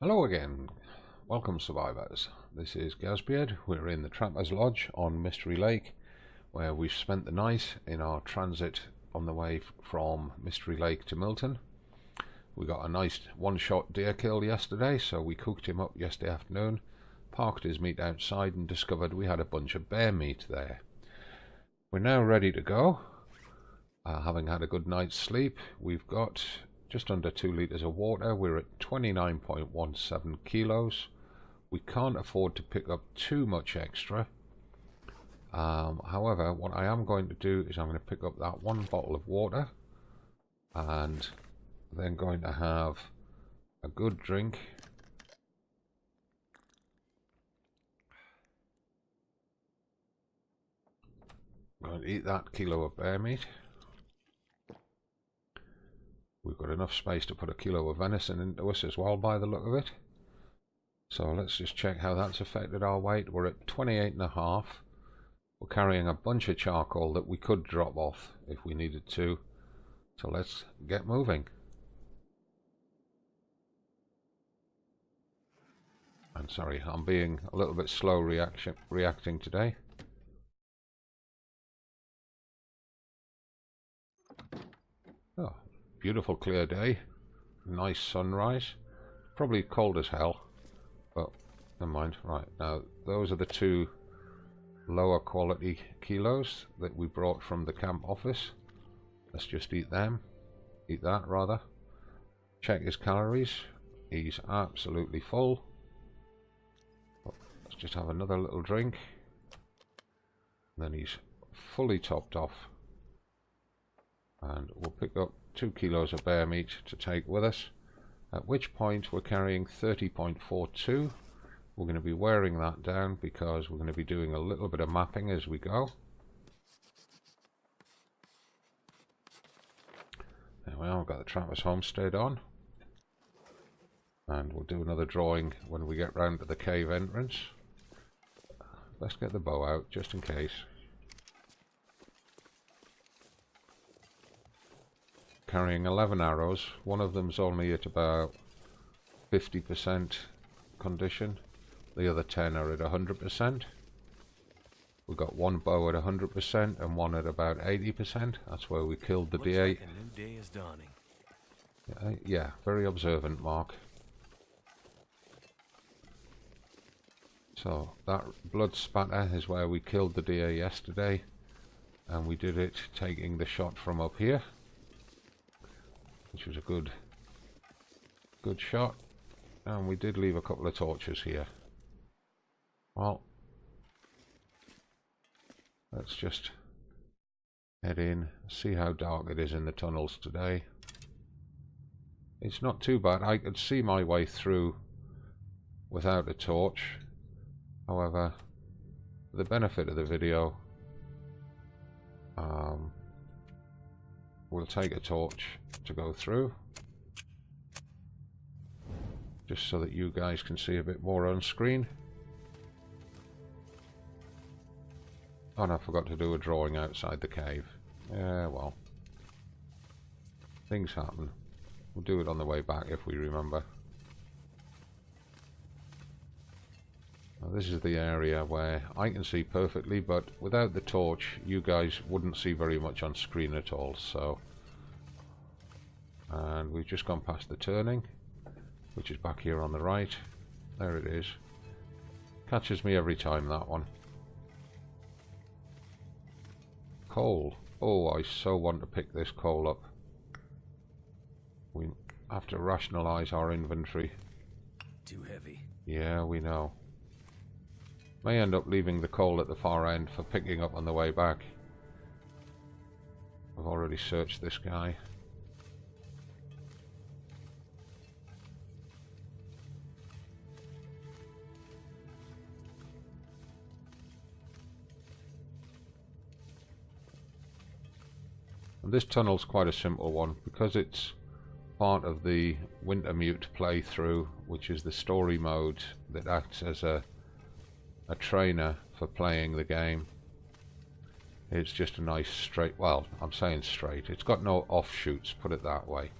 Hello again, welcome survivors. This is Gazbeard. We're in the Trappers Lodge on Mystery Lake, where we've spent the night in our transit on the way from Mystery Lake to Milton. We got a nice one-shot deer kill yesterday, so we cooked him up yesterday afternoon, parked his meat outside and discovered we had a bunch of bear meat there. We're now ready to go. Having had a good night's sleep, we've got just under 2 litres of water. We're at 29.17 kilos. We can't afford to pick up too much extra. However, what I am going to do is I'm going to pick up that one bottle of water and then going to have a good drink. I'm going to eat that kilo of bear meat. We've got enough space to put a kilo of venison into us as well by the look of it. So let's just check how that's affected our weight. We're at 28.5. We're carrying a bunch of charcoal that we could drop off if we needed to. So let's get moving. I'm sorry, I'm being a little bit slow reacting today. Oh, beautiful clear day, nice sunrise, probably cold as hell, but never mind. Right, now those are the two lower quality kilos that we brought from the camp office. Let's just eat them, eat that rather. Check his calories, he's absolutely full. Let's just have another little drink, and then he's fully topped off. And we'll pick up 2 kilos of bear meat to take with us, at which point we're carrying 30.42. We're going to be wearing that down because we're going to be doing a little bit of mapping as we go. There we are, we've got the Trappers homestead on, and we'll do another drawing when we get round to the cave entrance. Let's get the bow out just in case. Carrying 11 arrows, one of them's only at about 50% condition, the other 10 are at 100%. We've got one bow at 100% and one at about 80%. That's where we killed the deer. Like a new day is dawning. Yeah, very observant, Mark. So that blood spatter is where we killed the deer yesterday, and we did it taking the shot from up here, which was a good shot, and we did leave a couple of torches here. Well, let's just head in, see how dark it is in the tunnels today. It's not too bad. I could see my way through without a torch. However, for the benefit of the video, we'll take a torch to go through, just so that you guys can see a bit more on screen. Oh, and I forgot to do a drawing outside the cave. Yeah, well, things happen. We'll do it on the way back if we remember. Now, this is the area where I can see perfectly, but without the torch you guys wouldn't see very much on screen at all. So, and we've just gone past the turning, which is back here on the right. There it is. Catches me every time, that one. Coal. Oh, I so want to pick this coal up. We have to rationalize our inventory. Too heavy. Yeah, we know. May end up leaving the coal at the far end for picking up on the way back. I've already searched this guy. And this tunnel's quite a simple one because it's part of the Wintermute playthrough, which is the story mode that acts as a trainer for playing the game. It's just a nice straight, well, I'm saying straight, it's got no offshoots, put it that way.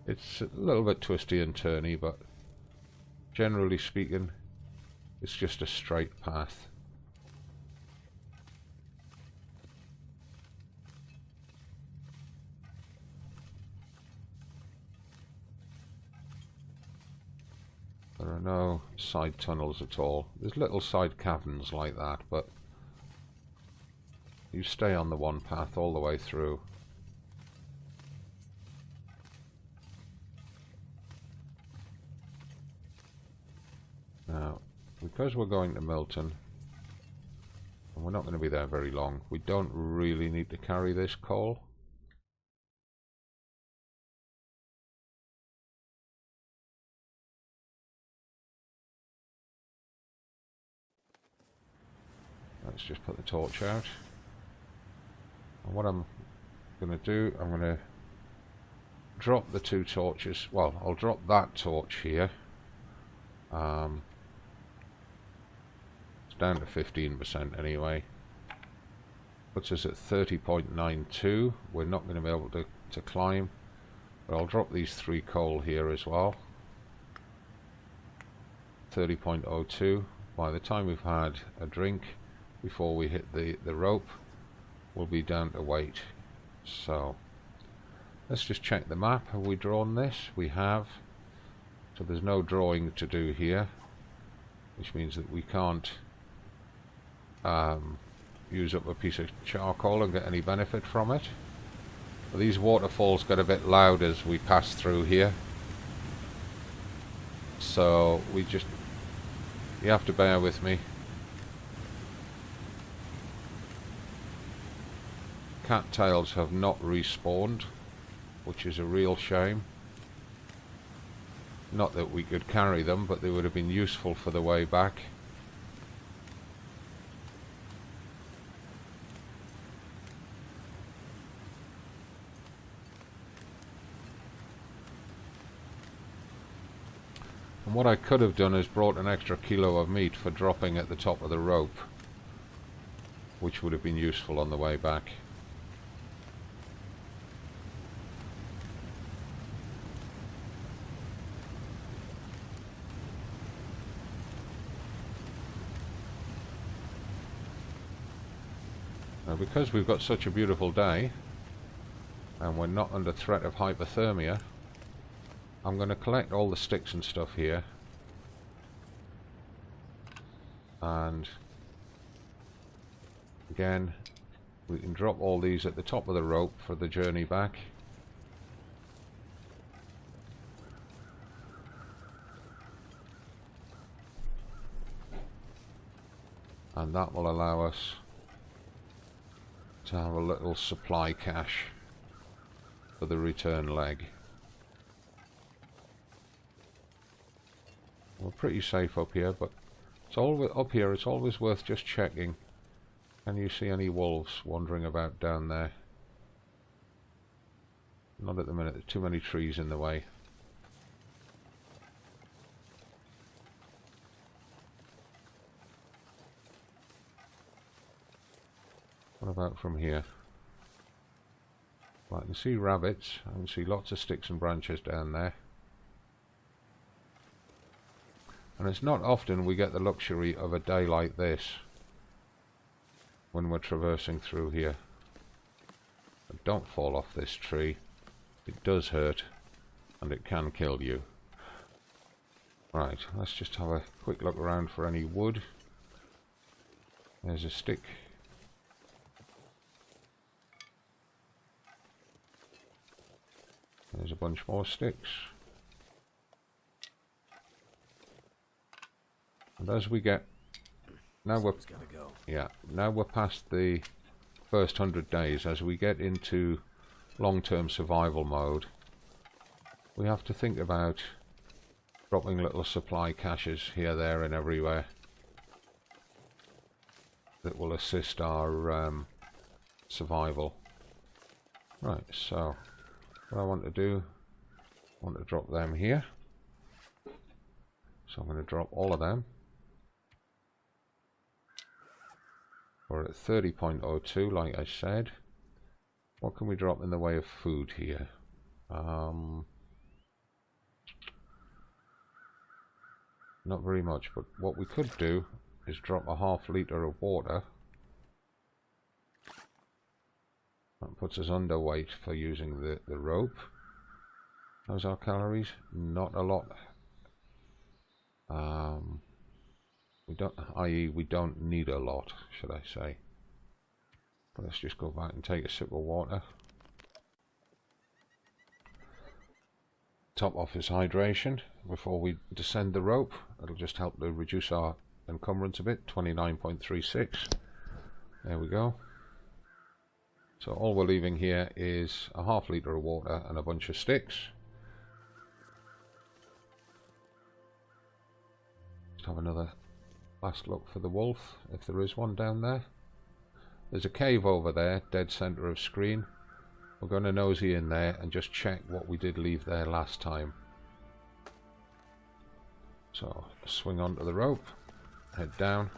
It's a little bit twisty and turny, but generally speaking, it's just a straight path. There are no side tunnels at all. There's little side caverns like that, but you stay on the one path all the way through. Now, because we're going to Milton, and we're not going to be there very long, we don't really need to carry this coal. Let's just put the torch out. And what I'm going to do, I'm going to drop the two torches. Well, I'll drop that torch here. It's down to 15% anyway. Puts us at 30.92. We're not going to be able to climb. But I'll drop these 3 coal here as well. 30.02. By the time we've had a drink before we hit the rope, we'll be down to weight. So let's just check the map. Have we drawn this? We have. So there's no drawing to do here, which means that we can't use up a piece of charcoal and get any benefit from it. But these waterfalls get a bit loud as we pass through here, so you have to bear with me. Cattails have not respawned, which is a real shame. Not that we could carry them, but they would have been useful for the way back. And what I could have done is brought an extra kilo of meat for dropping at the top of the rope, which would have been useful on the way back. Now, because we've got such a beautiful day and we're not under threat of hypothermia, I'm going to collect all the sticks and stuff here, and again we can drop all these at the top of the rope for the journey back. And that will allow us to have a little supply cache for the return leg. We're pretty safe up here, but it's always up here. It's always worth just checking. Can you see any wolves wandering about down there? Not at the minute. There's too many trees in the way. What about from here? Well, I can see rabbits. I can see lots of sticks and branches down there. And it's not often we get the luxury of a day like this when we're traversing through here. But don't fall off this tree. It does hurt, and it can kill you. Right, let's just have a quick look around for any wood. There's a stick. There's a bunch more sticks. And as we get, now we're past the first 100 days. As we get into long-term survival mode, we have to think about dropping little supply caches here, there, and everywhere that will assist our survival. Right, so what I want to do, I want to drop them here. So I'm going to drop all of them. We're at 30.02, like I said. What can we drop in the way of food here? Not very much, but what we could do is drop a half litre of water. That puts us underweight for using the rope. How's our calories? Not a lot. We don't need a lot, should I say. But let's just go back and take a sip of water. Top off his hydration before we descend the rope. It'll just help to reduce our encumbrance a bit. 29.36. There we go. So all we're leaving here is a half litre of water and a bunch of sticks. Just have another last look for the wolf, if there is one down there. There's a cave over there, dead centre of screen. We're going to nosy in there and just check what we did leave there last time. So swing onto the rope, head down.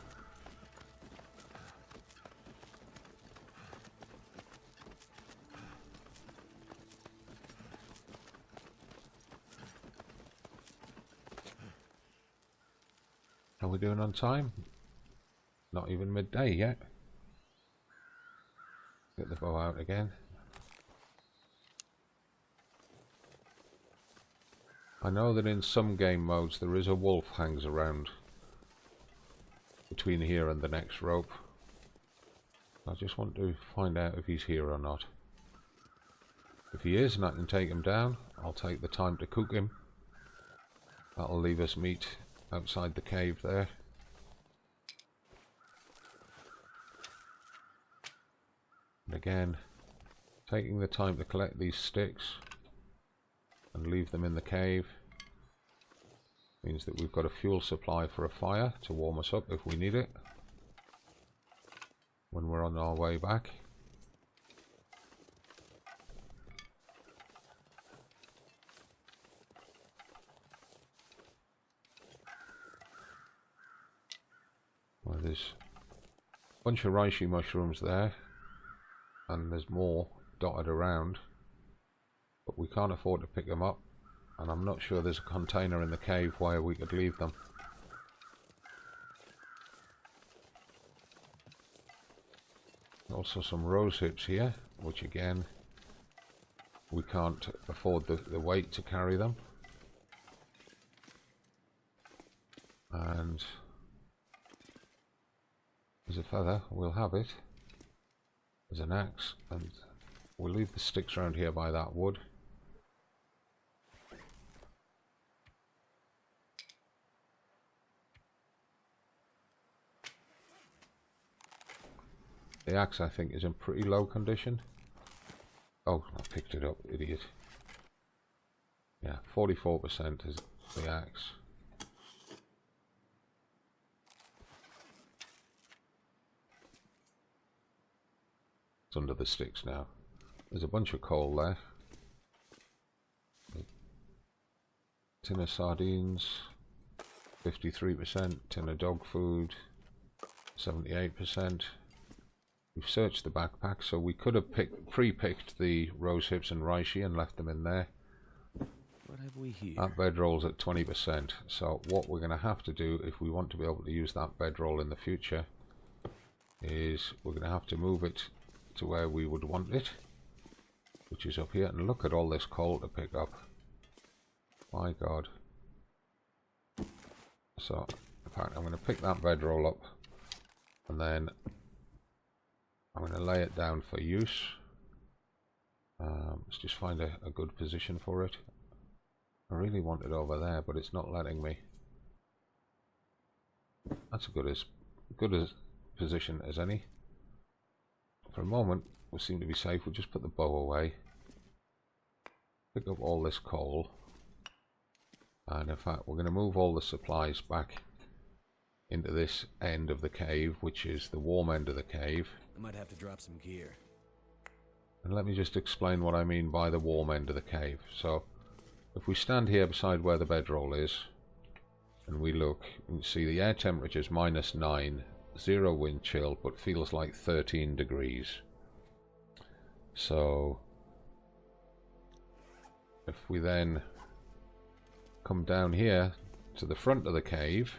How are we doing on time? Not even midday yet. Get the bow out again. I know that in some game modes there is a wolf hangs around between here and the next rope. I just want to find out if he's here or not. If he is and I can take him down, I'll take the time to cook him. That'll leave us meat outside the cave there. And again, taking the time to collect these sticks and leave them in the cave means that we've got a fuel supply for a fire to warm us up if we need it when we're on our way back. Well, there's a bunch of reishi mushrooms there, and there's more dotted around, but we can't afford to pick them up, and I'm not sure there's a container in the cave where we could leave them. Also some rose hips here, which again we can't afford the weight to carry them. And there's a feather, we'll have it. There's an axe, and we'll leave the sticks around here by that wood. The axe, I think, is in pretty low condition. Oh, I picked it up, idiot. Yeah, 44% is the axe. It's under the sticks now. There's a bunch of coal there. Tin of sardines, 53%. Tin of dog food, 78%. We've searched the backpack, so we could have pre-picked the rose hips and reishi and left them in there. What have we here? That bedroll's at 20%, so what we're going to have to do if we want to be able to use that bedroll in the future is we're going to have to move it to where we would want it, which is up here. And look at all this coal to pick up. My God. So, in fact, I'm going to pick that bedroll up and then I'm going to lay it down for use. Let's just find a good position for it. I really want it over there, but it's not letting me. That's a good as position as any. For a moment, we seem to be safe. We'll just put the bow away. Pick up all this coal. And in fact, we're going to move all the supplies back into this end of the cave, which is the warm end of the cave. I might have to drop some gear. And let me just explain what I mean by the warm end of the cave. So, if we stand here beside where the bedroll is, and we look, you can see the air temperature is -9, 0 wind chill, but feels like 13 degrees. So, if we then come down here to the front of the cave,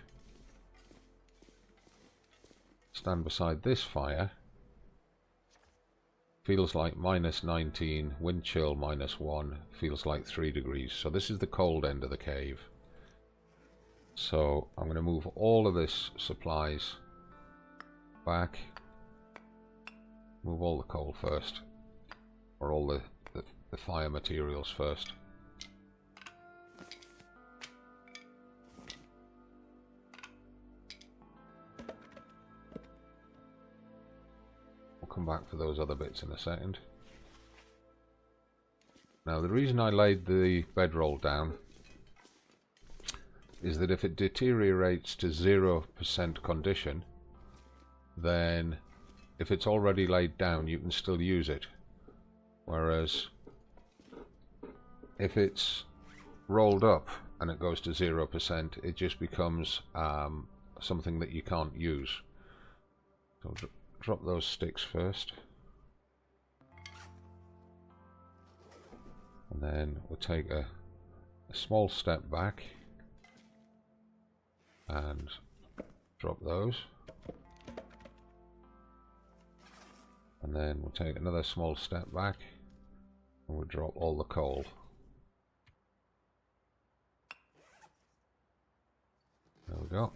stand beside this fire. Feels like -19, wind chill -1, feels like 3 degrees. So this is the cold end of the cave. So I'm going to move all of this supplies back. Move all the coal first, or all the fire materials first. We'll come back for those other bits in a second. Now the reason I laid the bedroll down is that if it deteriorates to 0% condition, then if it's already laid down you can still use it, whereas if it's rolled up and it goes to 0%, it just becomes something that you can't use. So drop those sticks first, and then we'll take a small step back and drop those, and then we'll take another small step back and we'll drop all the coal. There we go.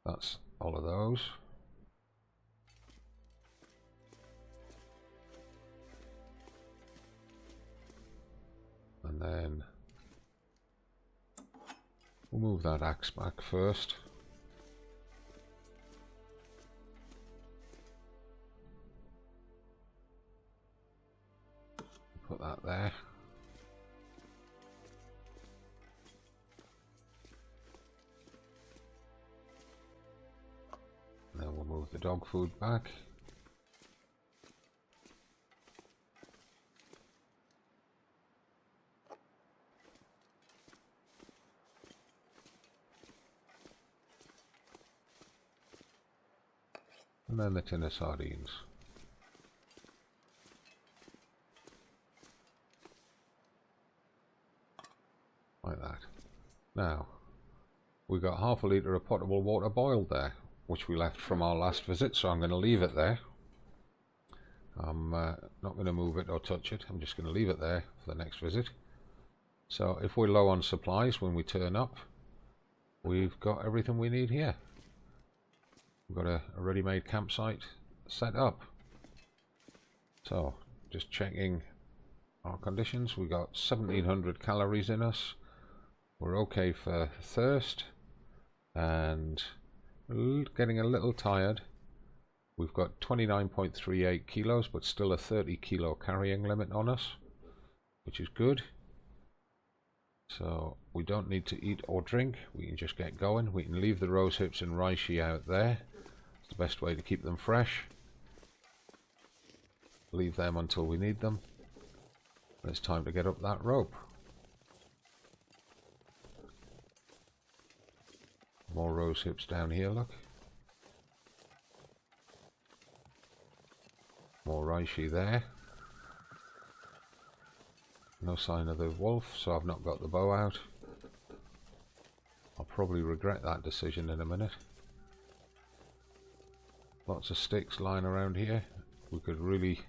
That's all of those. And then we'll move that axe back first. Put that there. And then we'll move the dog food back. And then the tin of sardines. Like that. Now, we got half a litre of potable water boiled there, which we left from our last visit, so I'm going to leave it there. I'm not going to move it or touch it, I'm just going to leave it there for the next visit. So if we're low on supplies when we turn up, we've got everything we need here. We've got a ready-made campsite set up. So, just checking our conditions. We've got 1700 calories in us. We're okay for thirst, and getting a little tired. We've got 29.38 kilos, but still a 30 kilo carrying limit on us, which is good. So we don't need to eat or drink, we can just get going. We can leave the rose hips and reishi out there. It's the best way to keep them fresh. Leave them until we need them. And it's time to get up that rope. More rose hips down here, look. More reishi there. No sign of the wolf, so I've not got the bow out. I'll probably regret that decision in a minute. Lots of sticks lying around here. We could really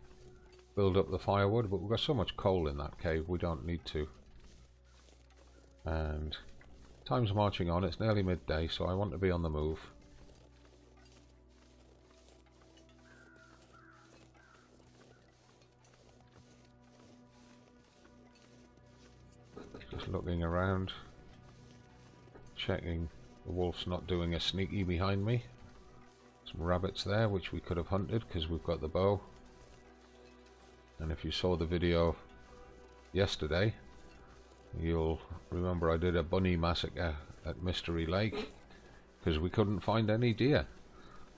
build up the firewood, but we've got so much coal in that cave we don't need to. And time's marching on, it's nearly midday, so I want to be on the move. Just looking around, checking the wolf's not doing a sneaky behind me. Some rabbits there which we could have hunted because we've got the bow. And if you saw the video yesterday, you'll remember I did a bunny massacre at Mystery Lake because we couldn't find any deer.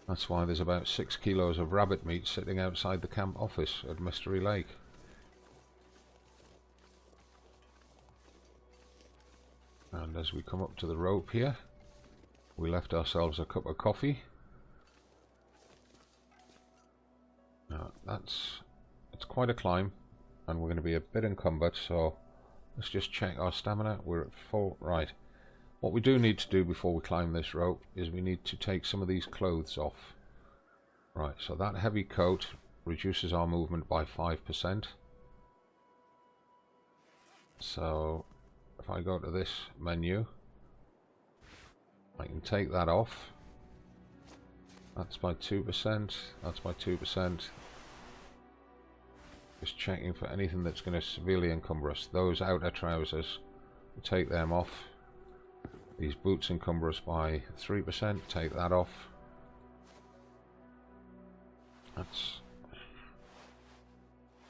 That's why there's about 6 kilos of rabbit meat sitting outside the camp office at Mystery Lake. And as we come up to the rope here, we left ourselves a cup of coffee. Now it's quite a climb, and we're going to be a bit encumbered, so let's just check our stamina. We're at full. Right, What we do need to do before we climb this rope is we need to take some of these clothes off. Right, so that heavy coat reduces our movement by 5%. So if I go to this menu, I can take that off. That's by 2%, that's by 2%. Just checking for anything that's going to severely encumber us. Those outer trousers, we'll take them off. These boots encumber us by 3%, take that off.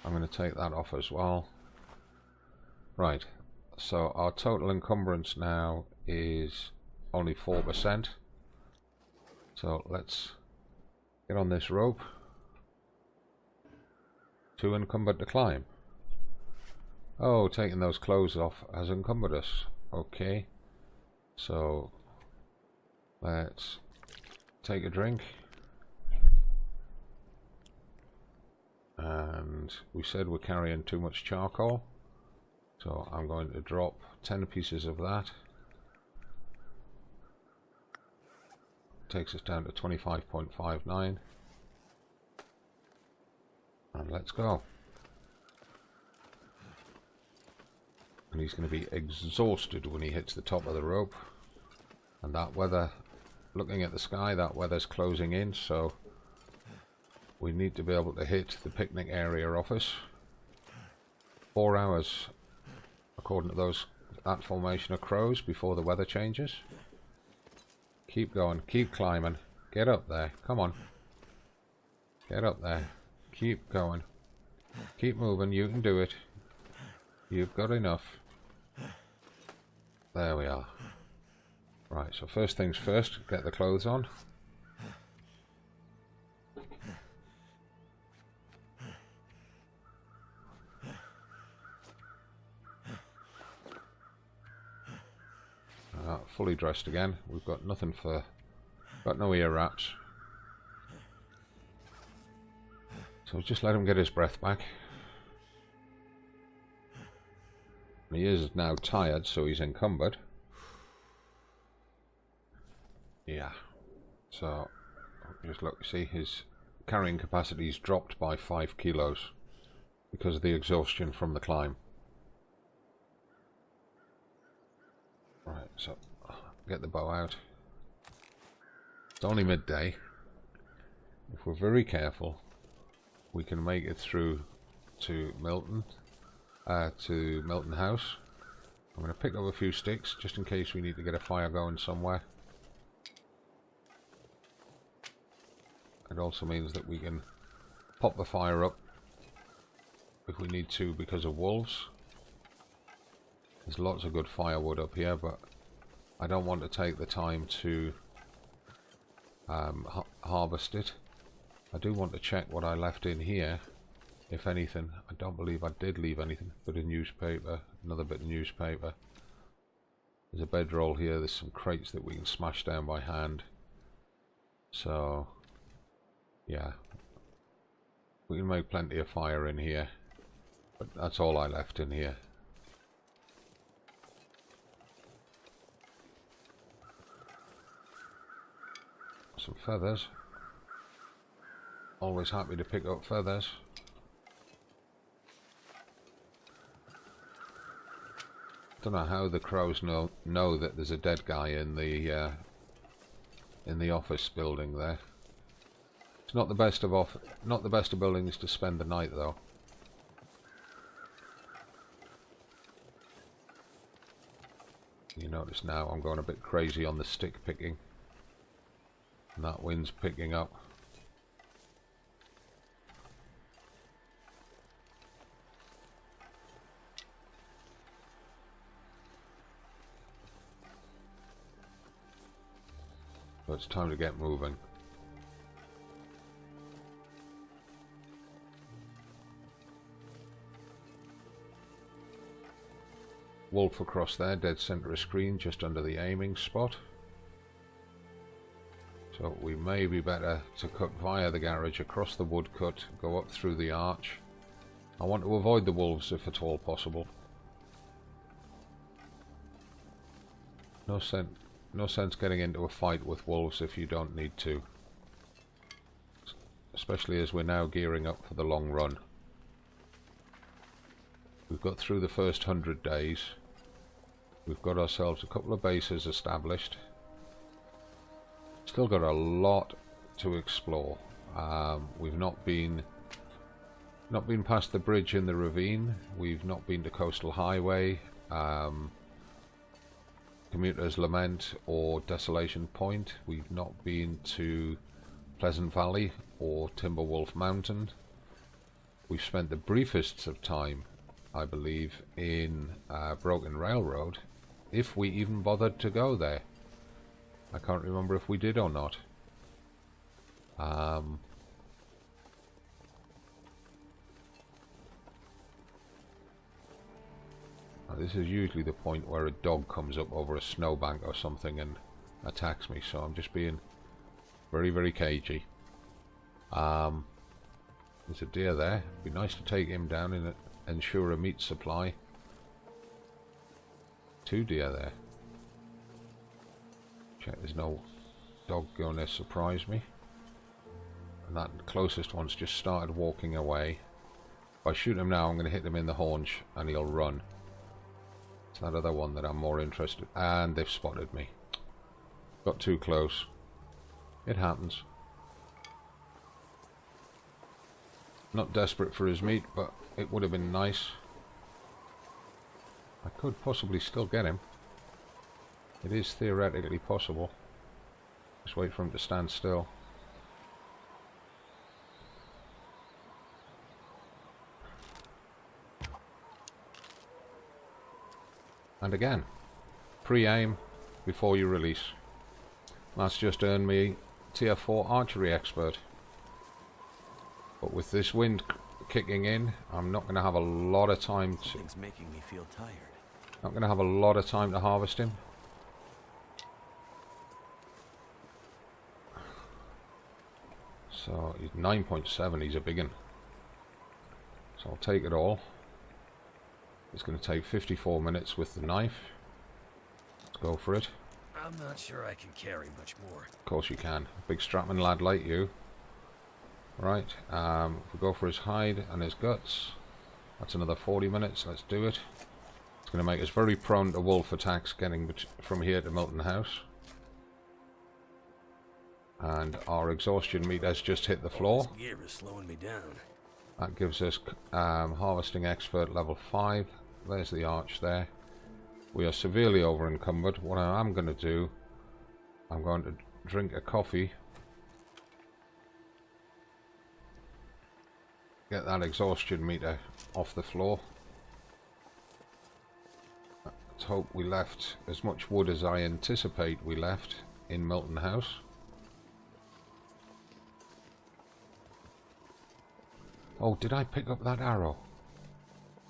I'm going to take that off as well. Right, so our total encumbrance now is only 4%. So let's get on this rope. Too encumbered to climb. Oh, taking those clothes off has encumbered us. Okay, so let's take a drink. And we said we're carrying too much charcoal, so I'm going to drop 10 pieces of that. Takes us down to 25.59, and let's go. And he's going to be exhausted when he hits the top of the rope, and that weather, looking at the sky, that weather's closing in, so we need to be able to hit the picnic area off us. 4 hours, according to that formation of crows, before the weather changes. Keep going, keep climbing, get up there, come on. Get up there, keep going, keep moving, you can do it. You've got enough. There we are. Right, so first things first, get the clothes on. Fully dressed again. We've got nothing for, got no ear wraps. So just let him get his breath back. And he is now tired, so he's encumbered. Yeah. So just look, see his carrying capacity's dropped by 5 kilos because of the exhaustion from the climb. Right, so get the bow out. It's only midday. If we're very careful, we can make it through to Milton House. I'm going to pick up a few sticks just in case we need to get a fire going somewhere. It also means that we can pop the fire up if we need to because of wolves. There's lots of good firewood up here, but I don't want to take the time to harvest it. I do want to check what I left in here, if anything. I don't believe I did leave anything. Bit of newspaper, another bit of newspaper. There's a bedroll here, there's some crates that we can smash down by hand. So, yeah. We can make plenty of fire in here, but that's all I left in here. Some feathers. Always happy to pick up feathers. Don't know how the crows know that there's a dead guy in the office building there. It's not the best of buildings to spend the night though. You notice now I'm going a bit crazy on the stick picking. And that wind's picking up. So it's time to get moving. Wolf across there, dead center of screen, just under the aiming spot. So we may be better to cut via the garage, across the woodcut, go up through the arch. I want to avoid the wolves if at all possible. No sense getting into a fight with wolves if you don't need to. Especially as we're now gearing up for the long run. We've got through the first 100 days. We've got ourselves a couple of bases established. Still got a lot to explore. We've not been past the bridge in the ravine. We've not been to Coastal Highway, Commuter's Lament or Desolation Point. We've not been to Pleasant Valley or Timberwolf Mountain. We've spent the briefest of time, I believe, in Broken Railroad, if we even bothered to go there. I can't remember if we did or not. This is usually the point where a dog comes up over a snowbank or something and attacks me, so I'm just being very, very cagey. There's a deer there. It'd be nice to take him down and ensure a meat supply. 2 deer there. Check there's no dog going to surprise me. And that closest one's just started walking away. If I shoot him now, I'm going to hit him in the haunch and he'll run. It's that other one that I'm more interested in. And they've spotted me. Got too close. It happens. Not desperate for his meat, but it would have been nice. I could possibly still get him. It is theoretically possible. Just wait for him to stand still. And again, pre-aim before you release. That's just earned me Tier 4 Archery Expert. But with this wind kicking in, I'm not going to have a lot of time to... Things making me feel tired. Not going to have a lot of time to harvest him. So he's 9.7, he's a big one. So I'll take it all. It's going to take 54 minutes with the knife. Let's go for it. I'm not sure I can carry much more. Of course you can. A big strapman lad like you. Right, if we go for his hide and his guts, that's another 40 minutes. Let's do it. It's going to make us very prone to wolf attacks getting from here to Milton House. And our exhaustion meter has just hit the floor. This gear is slowing me down. That gives us Harvesting Expert level 5. There's the arch there. We are severely over encumbered. What I am going to do, I'm going to drink a coffee. Get that exhaustion meter off the floor. Let's hope we left as much wood as I anticipate we left in Milton House. Oh, did I pick up that arrow?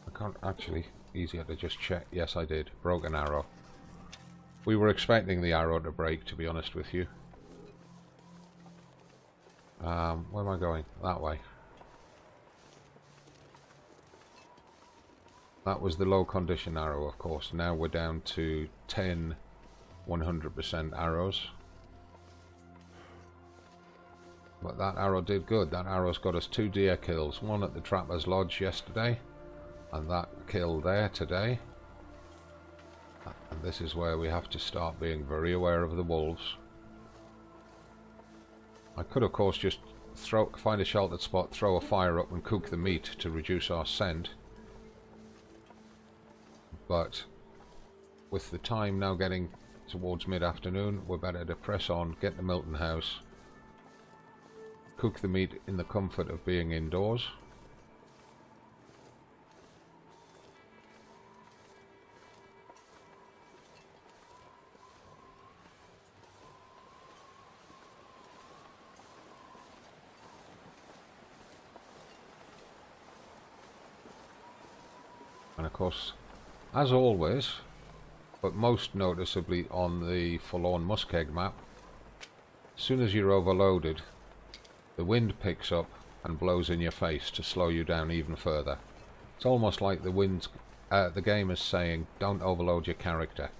I can't actually. Easier to just check. Yes, I did. Broken arrow. We were expecting the arrow to break, to be honest with you. Where am I going? That way. That was the low condition arrow, of course. Now we're down to 10 100% arrows. But that arrow did good. That arrow's got us 2 deer kills. One at the Trapper's Lodge yesterday, and that kill there today. And this is where we have to start being very aware of the wolves. I could, of course, just find a sheltered spot, throw a fire up and cook the meat to reduce our scent. But with the time now getting towards mid-afternoon, we're better to press on, get to Milton House, cook the meat in the comfort of being indoors. And of course, as always, but most noticeably on the Forlorn Muskeg map, as soon as you're overloaded, the wind picks up and blows in your face to slow you down even further. It's almost like the game is saying, don't overload your character.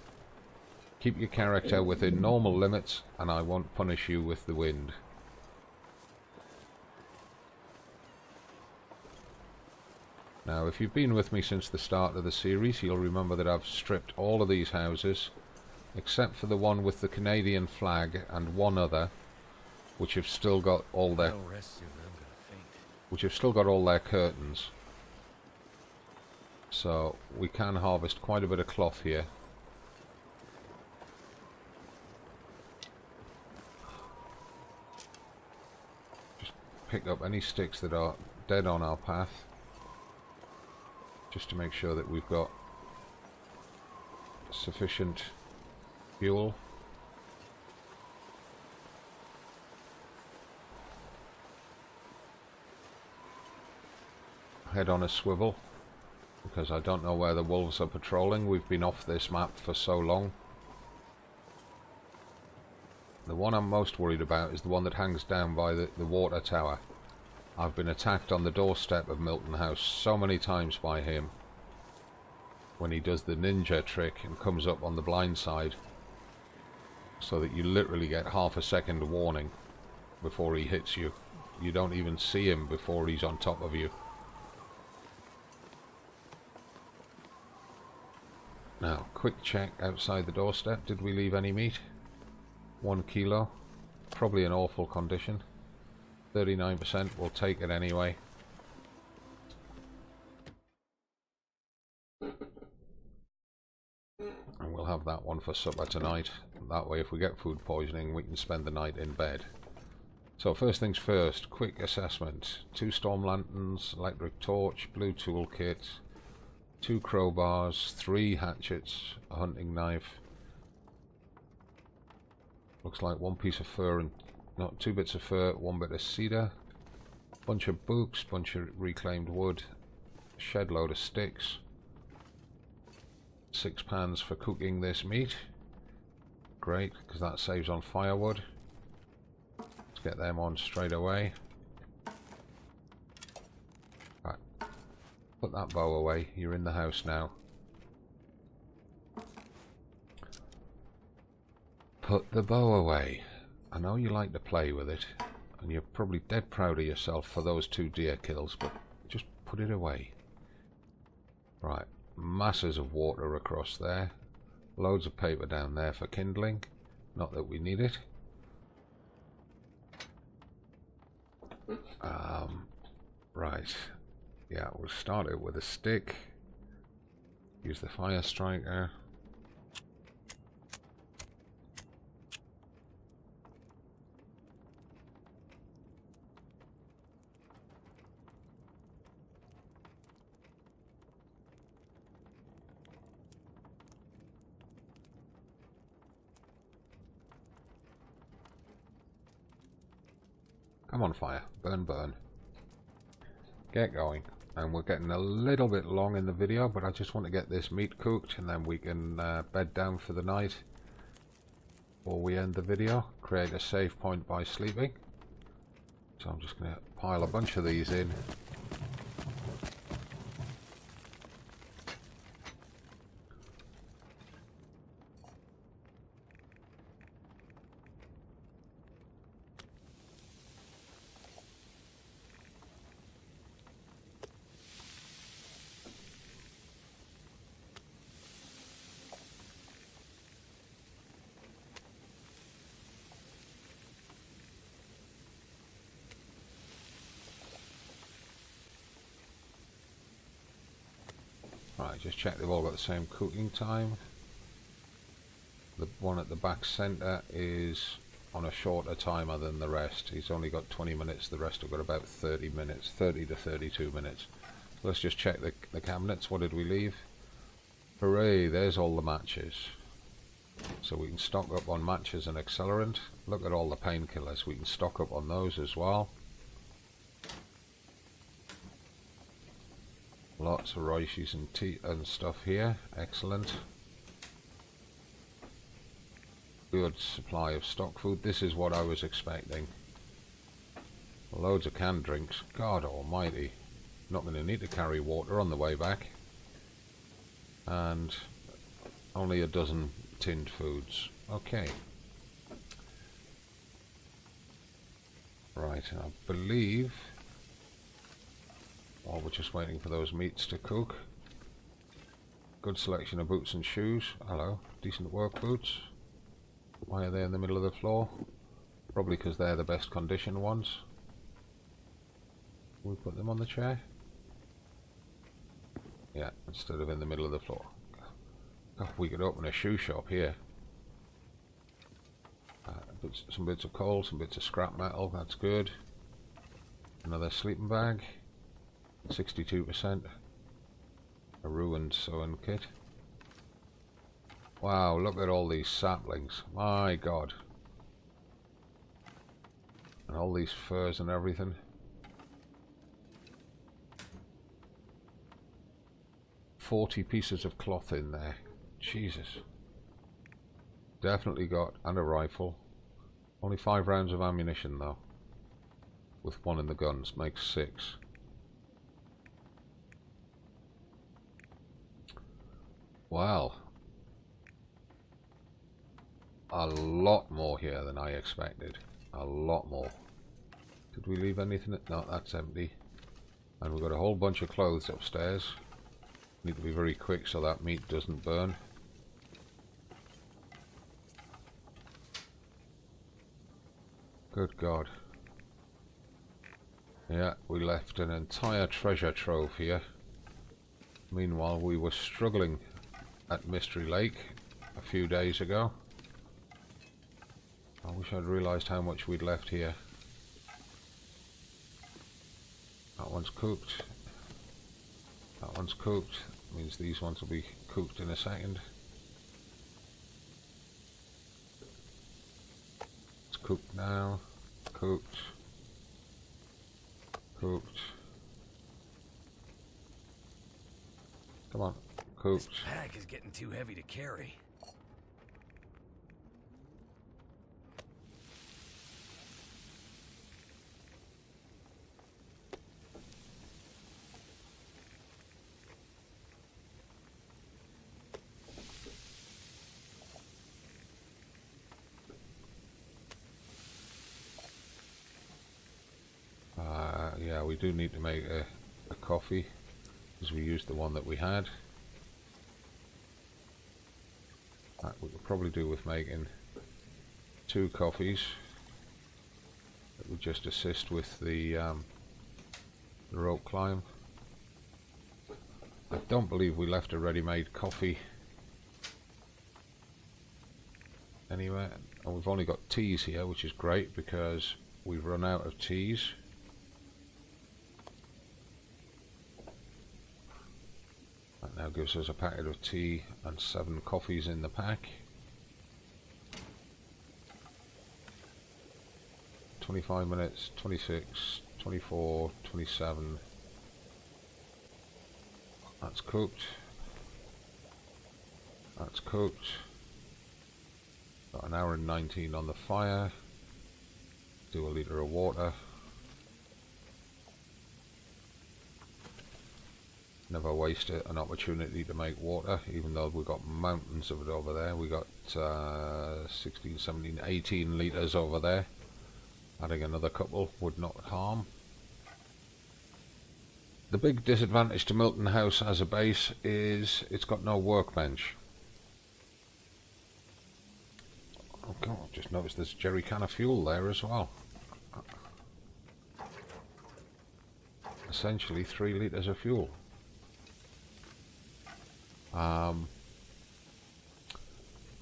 Keep your character within normal limits and I won't punish you with the wind. Now, if you've been with me since the start of the series, you'll remember that I've stripped all of these houses, except for the one with the Canadian flag and one other, which have still got all their curtains. So we can harvest quite a bit of cloth here. Just pick up any sticks that are dead on our path, just to make sure that we've got sufficient fuel. Head on a swivel, because I don't know where the wolves are patrolling. We've been off this map for so long. The one I'm most worried about is the one that hangs down by the water tower. I've been attacked on the doorstep of Milton House so many times by him when he does the ninja trick and comes up on the blind side, so that you literally get half a second warning before he hits you. You don't even see him before he's on top of you. Now, quick check outside the doorstep. Did we leave any meat? 1 kilo. Probably in awful condition. 39%, we'll take it anyway. And we'll have that one for supper tonight. That way, if we get food poisoning, we can spend the night in bed. So first things first, quick assessment. 2 storm lanterns, electric torch, blue toolkit, 2 crowbars, 3 hatchets, a hunting knife. Looks like 1 piece of fur and... no, 2 bits of fur, 1 bit of cedar, bunch of books, bunch of reclaimed wood, shed load of sticks, 6 pans for cooking this meat. Great, because that saves on firewood. Let's get them on straight away. Right, put that bow away, you're in the house now. Put the bow away. I know you like to play with it, and you're probably dead proud of yourself for those 2 deer kills, but just put it away. Right, masses of water across there, loads of paper down there for kindling, not that we need it. Right, yeah, we'll start it with a stick, use the fire striker. Come on, fire. Burn, burn. Get going. And we're getting a little bit long in the video, but I just want to get this meat cooked and then we can bed down for the night before we end the video. Create a save point by sleeping. So I'm just going to pile a bunch of these in. Right, just check they've all got the same cooking time. The one at the back centre is on a shorter timer than the rest. He's only got 20 minutes, the rest have got about 30 minutes, 30 to 32 minutes. So let's just check the cabinets. What did we leave? Hooray, there's all the matches. So we can stock up on matches and accelerant. Look at all the painkillers, we can stock up on those as well. Lots of rices and tea and stuff here, excellent. Good supply of stock food, this is what I was expecting. Loads of canned drinks, God almighty. Not going to need to carry water on the way back. And only a dozen tinned foods. Okay. Right, I believe while we're just waiting for those meats to cook. Good selection of boots and shoes. Hello, decent work boots. Why are they in the middle of the floor? Probably because they're the best condition ones. We put them on the chair? Yeah, instead of in the middle of the floor. God, we could open a shoe shop here. Some bits of coal, some bits of scrap metal, that's good. Another sleeping bag. 62%. A ruined sewing kit. Wow, look at all these saplings. My God. And all these furs and everything. $40 pieces of cloth in there. Jesus. Definitely got, and a rifle. Only 5 rounds of ammunition though. With 1 in the guns, makes 6. Wow. A lot more here than I expected. A lot more. Did we leave anything? No, that's empty. And we've got a whole bunch of clothes upstairs. Need to be very quick so that meat doesn't burn. Good God. Yeah, we left an entire treasure trove here. Meanwhile, we were struggling at Mystery Lake a few days ago. I wish I'd realised how much we'd left here. That one's cooked. That one's cooked. Means these ones will be cooked in a second. It's cooked now. Cooked. Cooked. Come on. Cooked. This pack is getting too heavy to carry. Yeah, we do need to make a coffee, because we used the one that we had. That we could probably do with making 2 coffees. That would just assist with the rope climb. I don't believe we left a ready-made coffee anywhere. And we've only got teas here, which is great because we've run out of teas. That now gives us a packet of tea and 7 coffees in the pack. 25 minutes, 26, 24, 27. That's cooked. That's cooked. Got an hour and 19 on the fire. Do a litre of water. Never waste an opportunity to make water, even though we've got mountains of it over there. We got 16, 17, 18 litres over there. Adding another couple would not harm. The big disadvantage to Milton House as a base is it's got no workbench. Oh God, I've just noticed there's a jerry can of fuel there as well. Essentially 3 litres of fuel.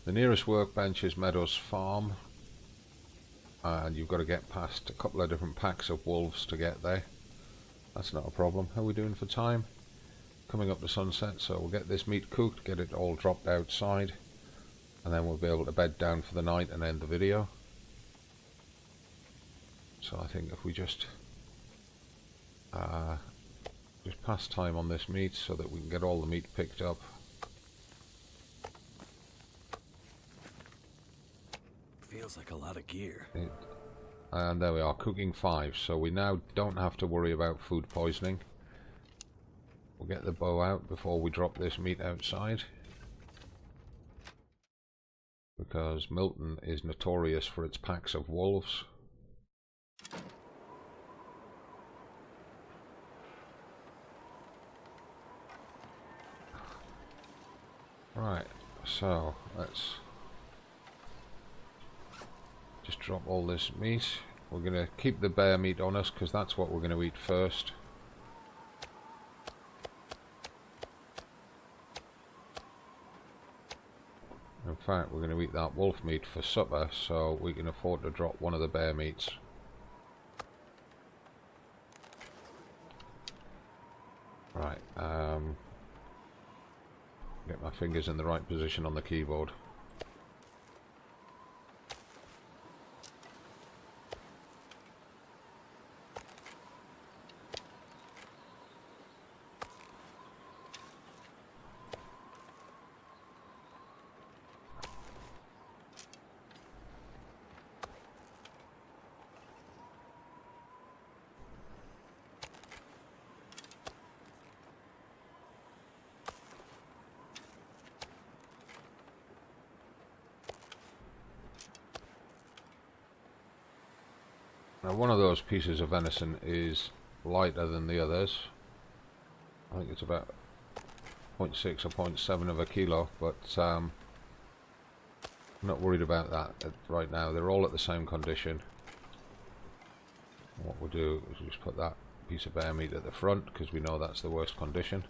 The nearest workbench is Meadows Farm, and you've got to get past a couple of different packs of wolves to get there. That's not a problem. How are we doing for time? Coming up to sunset, so we'll get this meat cooked, get it all dropped outside, and then we'll be able to bed down for the night and end the video. So I think if we just pass time on this meat so that we can get all the meat picked up. Feels like a lot of gear. And there we are, cooking 5, so we now don't have to worry about food poisoning. We'll get the bow out before we drop this meat outside. because Milton is notorious for its packs of wolves. Right, so let's just drop all this meat. We're going to keep the bear meat on us because that's what we're going to eat first. In fact, we're going to eat that wolf meat for supper, so we can afford to drop one of the bear meats. Right, get my fingers in the right position on the keyboard. Now, one of those pieces of venison is lighter than the others. I think it's about 0.6 or 0.7 of a kilo, but I'm not worried about that right now. They're all at the same condition. What we'll do is just put that piece of bear meat at the front because we know that's the worst condition.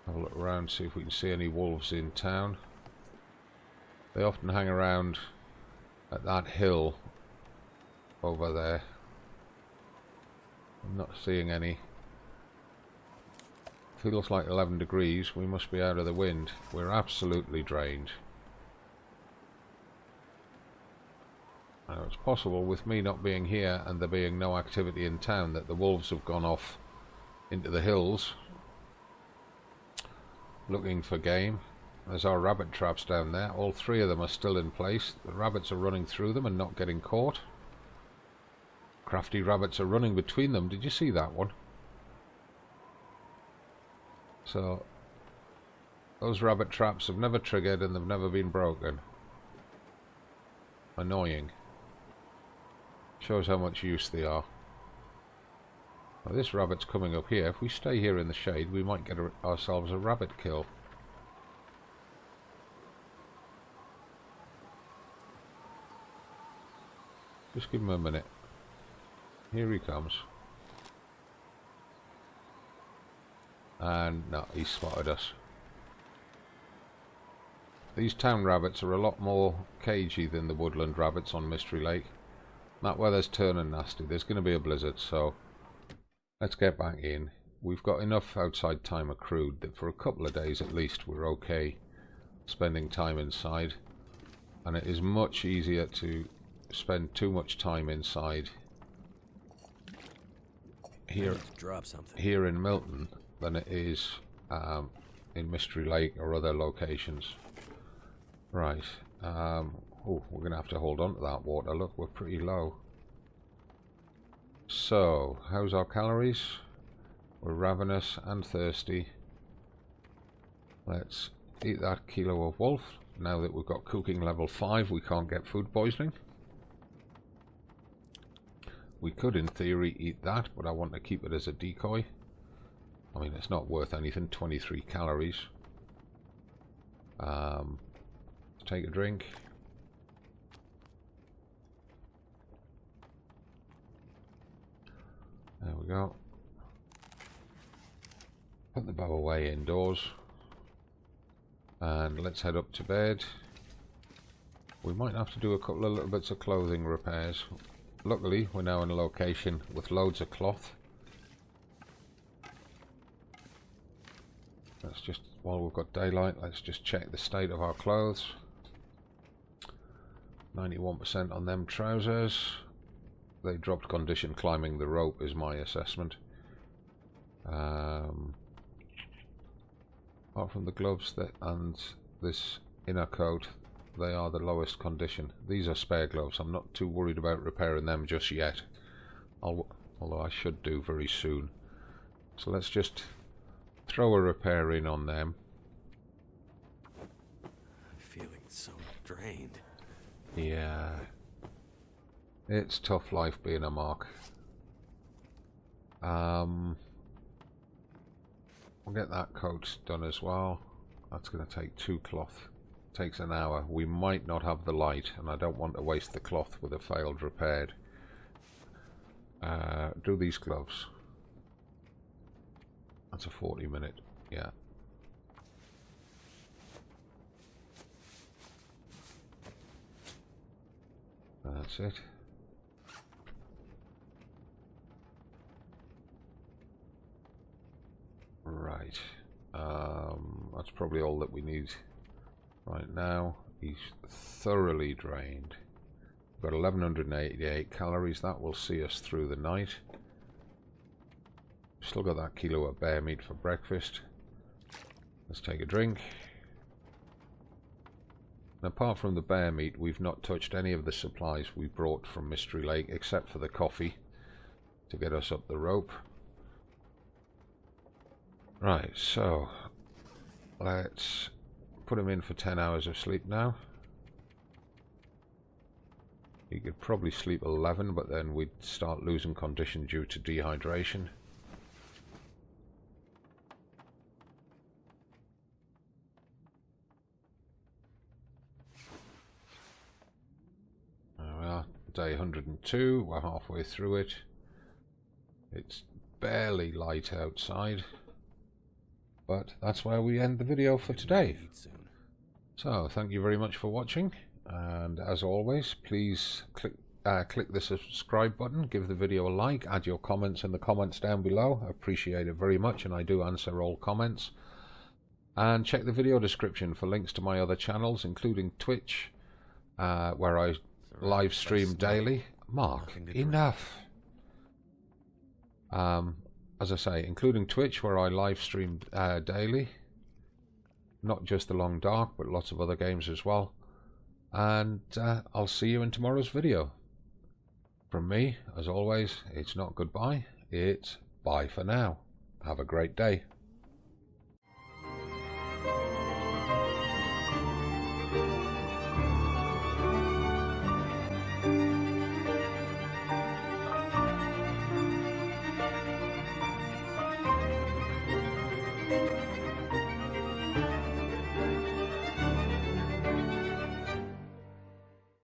Have a look around, see if we can see any wolves in town. They often hang around at that hill over there. I'm not seeing any. Feels like 11 degrees. We must be out of the wind. We're absolutely drained. Now, it's possible with me not being here and there being no activity in town that the wolves have gone off into the hills looking for game. There's our rabbit traps down there. All three of them are still in place. The rabbits are running through them and not getting caught. Crafty rabbits are running between them. Did you see that one? So those rabbit traps have never triggered and they've never been broken. Annoying. Shows how much use they are. Now, this rabbit's coming up here. If we stay here in the shade, we might get ourselves a rabbit kill. Just give him a minute. Here he comes. And no, he spotted us. These town rabbits are a lot more cagey than the woodland rabbits on Mystery Lake. That weather's turning nasty. There's going to be a blizzard, so let's get back in. We've got enough outside time accrued that for a couple of days at least we're okay spending time inside. And it is much easier to spend too much time inside here in Milton than it is in Mystery Lake or other locations. Right, oh, we're going to have to hold on to that water. Look, we're pretty low. So, how's our calories? We're ravenous and thirsty. Let's eat that kilo of wolf. Now that we've got cooking level 5, we can't get food poisoning. We could, in theory, eat that, but I want to keep it as a decoy. I mean, it's not worth anything, 23 calories. Take a drink. There we go. Put the bow away indoors. And let's head up to bed. We might have to do a couple of little bits of clothing repairs. Luckily, we're now in a location with loads of cloth. Let's just, while we've got daylight, let's just check the state of our clothes. 91% on them trousers. They dropped condition climbing the rope is my assessment. Apart from the gloves and this inner coat, they are the lowest condition. These are spare gloves. I'm not too worried about repairing them just yet. Although I should do very soon. So let's just throw a repair in on them. I'm feeling so strained. Yeah. It's tough life being a mark. We'll get that coat done as well. That's going to take 2 cloth. Takes an hour. We might not have the light, and I don't want to waste the cloth with a failed repaired. Do these gloves. That's a 40-minute. Yeah. That's it. Right. That's probably all that we need right now. He's thoroughly drained. We've got 1188 calories. That will see us through the night. Still got that kilo of bear meat for breakfast. Let's take a drink. And apart from the bear meat, we've not touched any of the supplies we brought from Mystery Lake, except for the coffee to get us up the rope. Right, so let's put him in for 10 hours of sleep now. He could probably sleep 11, but then we'd start losing condition due to dehydration. There we are, day 102, we're halfway through it. It's barely light outside. But that's where we end the video for today. So thank you very much for watching, and as always, please click the subscribe button, give the video a like, add your comments in the comments down below. I appreciate it very much, and I do answer all comments. And check the video description for links to my other channels, including Twitch, where I live stream daily. Mark, enough. As I say, including Twitch, where I live stream daily. Not just The Long Dark, but lots of other games as well. And I'll see you in tomorrow's video. From me, as always, it's not goodbye, it's bye for now. Have a great day.